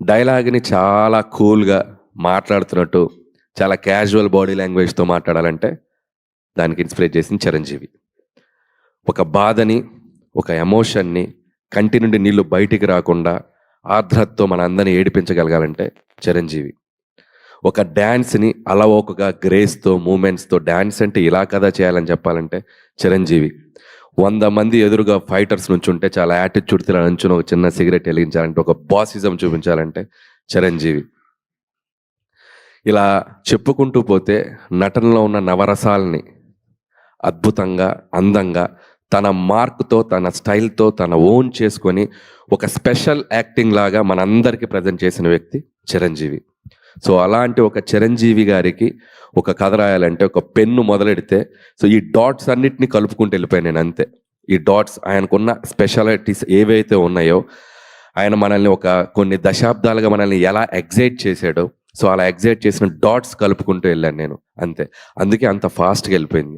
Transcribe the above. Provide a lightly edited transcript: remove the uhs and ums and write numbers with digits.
డైలాగ్‌ని చాలా కూల్‌గా మాట్లాడుతున్నట్టు, చాలా క్యాజువల్ బాడీ లాంగ్వేజ్‌తో మాట్లాడాలంటే, దానికి ఇన్స్పిరేట్ చేసింది 'చిరంజీవి'. ఒక బాధని, ఒక ఎమోషన్‌ని, కంటి నుండి నీళ్లు బయటికి రాకుండా ఆర్ద్రతతో మనందరిని ఏడిపించగలగాలంటే 'చిరంజీవి'. ఒక డాన్స్‌ని అలవోకగా, గ్రేస్‌తో, మూవ్‌మెంట్స్‌తో డాన్స్ అంటే ఇలా కదా చేయాలని చెప్పాలంటే 'చిరంజీవి'. 100 మంది ఎదురుగా ఫైటర్స్ నుంచుంటే చాలా యాటిట్యూడ్‌తో ఇలా నుంచొని ఒక చిన్న సిగరెట్ ఎలిగించాలంటే, ఒక బాసిజం చూపించాలంటే 'చిరంజీవి'. ఇలా చెప్పుకుంటూ పోతే నటనలో ఉన్న నవరసాలని అద్భుతంగా, అందంగా, తన మార్క్‌తో, తన స్టైల్‌తో, తన ఓన్ చేసుకొని ఒక స్పెషల్ యాక్టింగ్ లాగా మనందరికీ ప్రెజెంట్ చేసిన వ్యక్తి 'చిరంజీవి'. సో, అలాంటి ఒక 'చిరంజీవి' గారికి ఒక కథ రాయాలంటే ఒక పెన్ను మొదలెడితే సో, ఈ డాట్స్ అన్నిటిని కలుపుకుంటూ వెళ్ళిపోయాను నేనంతే. ఈ డాట్స్ ఆయనకున్న స్పెషాలిటీస్ ఏవైతే ఉన్నాయో, ఆయన మనల్ని ఒక కొన్ని దశాబ్దాలుగా మనల్ని ఎలా ఎక్సైట్ చేసాడో, సో, అలా ఎక్సైట్ చేసిన డాట్స్ కలుపుకుంటూ వెళ్ళాను నేను అంతే. అందుకే అంత ఫాస్ట్‌గా వెళ్ళిపోయింది.